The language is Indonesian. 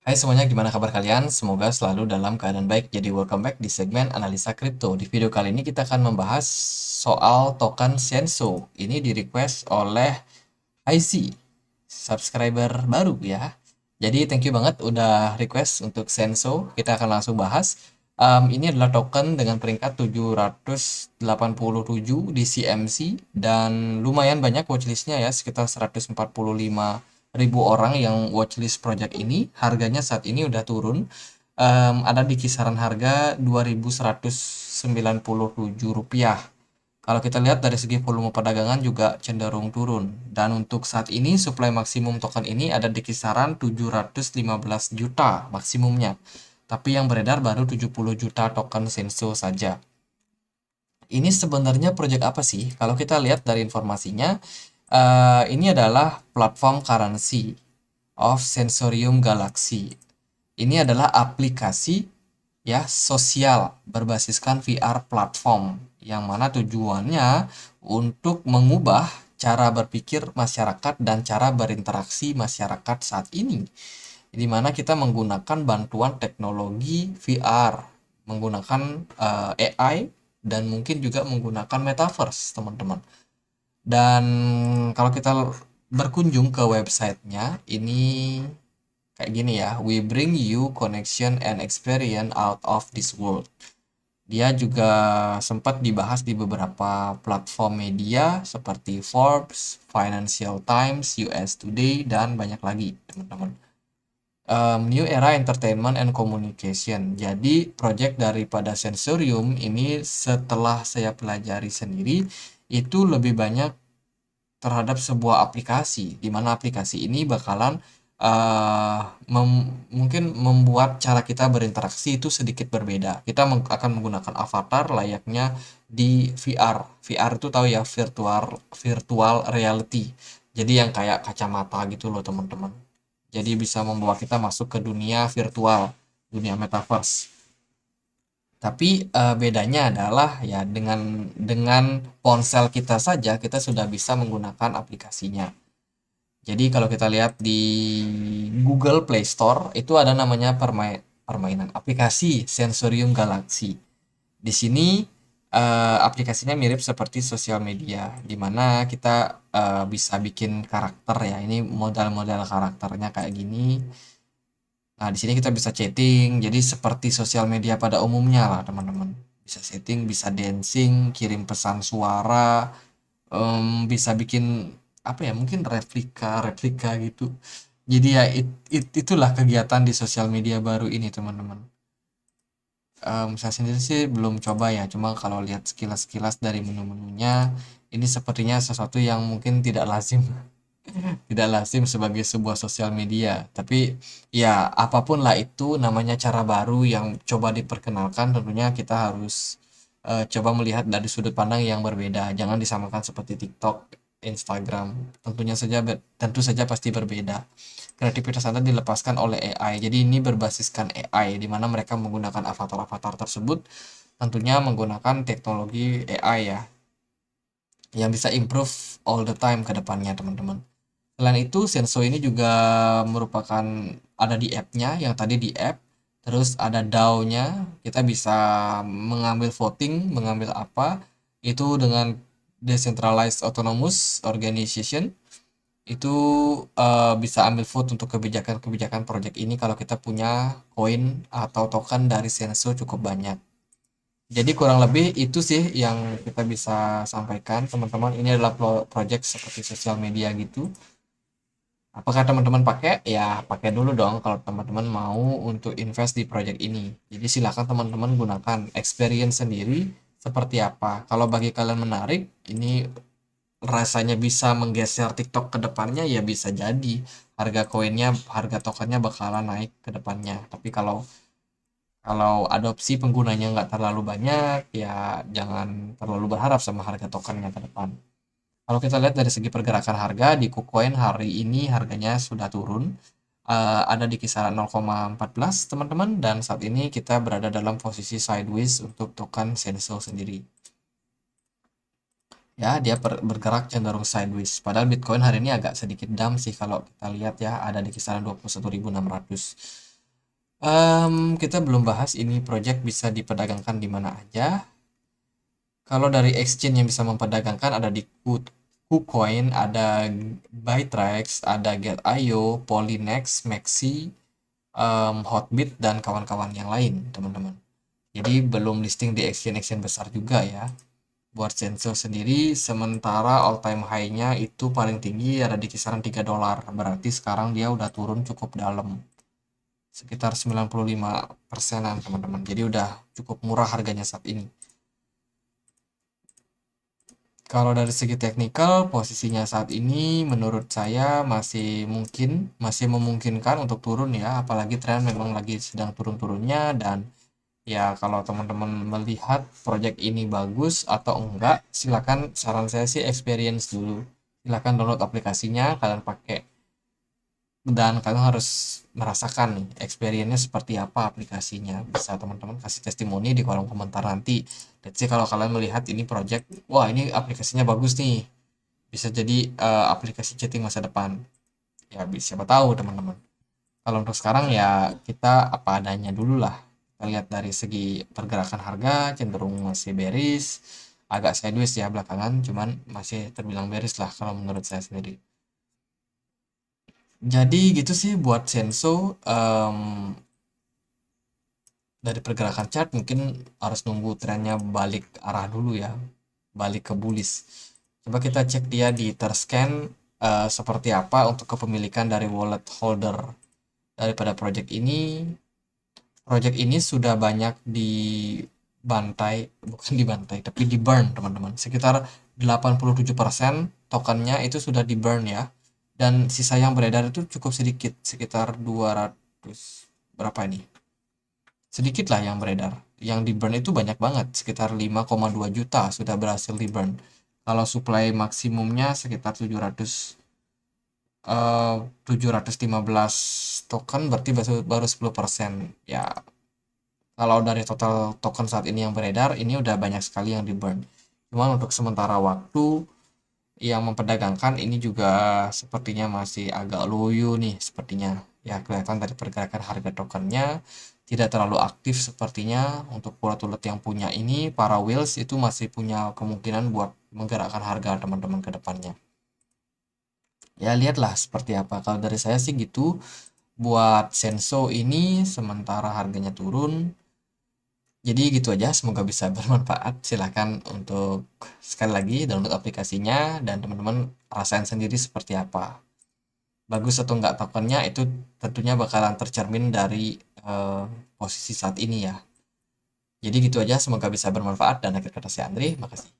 Hai semuanya, gimana kabar kalian? Semoga selalu dalam keadaan baik. Jadi welcome back di segmen analisa kripto. Di video kali ini kita akan membahas soal token Senso. Ini di request oleh IC, subscriber baru ya. Jadi thank you banget udah request untuk Senso. Kita akan langsung bahas. Ini adalah token dengan peringkat 787 di CMC dan lumayan banyak watchlistnya ya, sekitar 145.000 orang yang watchlist project ini. Harganya saat ini udah turun, ada di kisaran harga Rp2.197. Kalau kita lihat dari segi volume perdagangan juga cenderung turun. Dan untuk saat ini supply maksimum token ini ada di kisaran 715 juta maksimumnya. Tapi yang beredar baru 70 juta token Senso saja. Ini sebenarnya proyek apa sih? Kalau kita lihat dari informasinya, ini adalah platform currency of Sensorium Galaxy. Ini adalah aplikasi ya sosial berbasiskan VR platform yang mana tujuannya untuk mengubah cara berpikir masyarakat dan cara berinteraksi masyarakat saat ini, di mana kita menggunakan bantuan teknologi VR, menggunakan AI, dan mungkin juga menggunakan metaverse, teman-teman. Dan kalau kita berkunjung ke websitenya, ini kayak gini ya, we bring you connection and experience out of this world. Dia juga sempat dibahas di beberapa platform media seperti Forbes, Financial Times, US Today, dan banyak lagi, teman-teman. New Era Entertainment and Communication. Jadi, project daripada Sensorium ini setelah saya pelajari sendiri, itu lebih banyak terhadap sebuah aplikasi, di mana aplikasi ini bakalan mungkin membuat cara kita berinteraksi itu sedikit berbeda. Kita akan menggunakan avatar layaknya di VR. VR itu tahu ya, virtual virtual reality. Jadi yang kayak kacamata gitu loh, teman-teman. Jadi bisa membawa kita masuk ke dunia virtual, dunia metaverse. Tapi bedanya adalah ya dengan ponsel kita saja kita sudah bisa menggunakan aplikasinya. Jadi kalau kita lihat di Google Play Store itu ada namanya permainan aplikasi Sensorium Galaxy. Di sini aplikasinya mirip seperti sosial media, di mana kita bisa bikin karakter ya. Ini modal-modal karakternya kayak gini. Nah, di sini kita bisa chatting, jadi seperti sosial media pada umumnya lah, teman-teman. Bisa setting, bisa dancing, kirim pesan suara, bisa bikin apa ya, mungkin replika gitu. Jadi ya itulah kegiatan di sosial media baru ini, teman-teman. Saya sendiri sih belum coba ya, cuma kalau lihat sekilas-sekilas dari menu-menunya, ini sepertinya sesuatu yang mungkin tidak lazim sebagai sebuah sosial media. Tapi ya apapun lah itu namanya cara baru yang coba diperkenalkan, tentunya kita harus coba melihat dari sudut pandang yang berbeda. Jangan disamakan seperti TikTok, Instagram. Tentu saja pasti berbeda. Kreativitas Anda dilepaskan oleh AI. Jadi ini berbasiskan AI, di mana mereka menggunakan avatar-avatar tersebut tentunya menggunakan teknologi AI ya, yang bisa improve all the time ke depannya, teman-teman. Selain itu, Senso ini juga merupakan ada di app-nya, yang tadi di app, terus ada DAO-nya, kita bisa mengambil voting, mengambil apa, itu dengan Decentralized Autonomous Organization, itu bisa ambil vote untuk kebijakan-kebijakan project ini kalau kita punya koin atau token dari Senso cukup banyak. Jadi kurang lebih itu sih yang kita bisa sampaikan, teman-teman. Ini adalah project seperti sosial media gitu. Apakah teman-teman pakai? Ya, pakai dulu dong kalau teman-teman mau untuk invest di project ini. Jadi silakan teman-teman gunakan experience sendiri seperti apa. Kalau bagi kalian menarik, ini rasanya bisa menggeser TikTok ke depannya, ya bisa jadi harga koinnya, harga tokennya bakalan naik ke depannya. Tapi kalau kalau adopsi penggunanya nggak terlalu banyak, ya jangan terlalu berharap sama harga tokennya ke depan. Kalau kita lihat dari segi pergerakan harga di KuCoin hari ini harganya sudah turun, ada di kisaran 0,14 teman-teman, dan saat ini kita berada dalam posisi sideways untuk token Senso sendiri. Ya, dia bergerak cenderung sideways. Padahal Bitcoin hari ini agak sedikit down sih kalau kita lihat ya, ada di kisaran 21.600. Kita belum bahas ini project bisa diperdagangkan di mana aja. Kalau dari exchange yang bisa memperdagangkan ada di KuCoin, ada Bittrex, ada Get.io, Polynex, Maxi, Hotbit, dan kawan-kawan yang lain, teman-teman. Jadi belum listing di exchange-exchange besar juga ya. Buat Senso sendiri, sementara all time high-nya itu paling tinggi ada di kisaran $3. Berarti sekarang dia udah turun cukup dalam. Sekitar 95%-an, teman-teman. Jadi udah cukup murah harganya saat ini. Kalau dari segi teknikal, posisinya saat ini menurut saya masih memungkinkan untuk turun ya, apalagi tren memang lagi sedang turun-turunnya. Dan ya kalau teman-teman melihat project ini bagus atau enggak, silakan, saran saya sih experience dulu. Silakan download aplikasinya, kalian pakai, dan kalian harus merasakan nih experience-nya seperti apa aplikasinya. Bisa teman-teman kasih testimoni di kolom komentar nanti. Let's say kalau kalian melihat ini project, wah ini aplikasinya bagus nih, bisa jadi aplikasi chatting masa depan. Ya siapa tahu teman-teman. Kalau untuk sekarang ya kita apa adanya dulu lah. Kita lihat dari segi pergerakan harga cenderung masih bearish, agak sideways ya belakangan, cuman masih terbilang bearish lah kalau menurut saya sendiri. Jadi gitu sih buat Senso. Dari pergerakan chart mungkin harus nunggu trennya balik arah dulu ya, balik ke bullish. Coba kita cek dia di Terscan seperti apa untuk kepemilikan dari wallet holder daripada project ini. Project ini sudah banyak dibantai, bukan dibantai, tapi di burn teman-teman. Sekitar 87% tokennya itu sudah di burn ya. Dan sisa yang beredar itu cukup sedikit, sekitar 200 berapa ini? Sedikit lah yang beredar. Yang di burn itu banyak banget, sekitar 5,2 juta sudah berhasil di burn. Kalau supply maksimumnya sekitar 715 token, berarti baru 10%. Ya, kalau dari total token saat ini yang beredar, ini udah banyak sekali yang di burn. Cuman untuk sementara waktu yang memperdagangkan ini juga sepertinya masih agak loyo nih sepertinya. Ya, kelihatan dari pergerakan harga tokennya tidak terlalu aktif sepertinya. Untuk wallet yang punya ini, para whales itu masih punya kemungkinan buat menggerakkan harga teman-teman ke depannya. Ya, lihatlah seperti apa. Kalau dari saya sih gitu. Buat Senso ini sementara harganya turun. Jadi gitu aja, semoga bisa bermanfaat. Silahkan untuk sekali lagi download aplikasinya dan teman-teman rasain sendiri seperti apa. Bagus atau enggak tokennya itu tentunya bakalan tercermin dari posisi saat ini ya. Jadi gitu aja, semoga bisa bermanfaat, dan akhir kata saya Andri, makasih.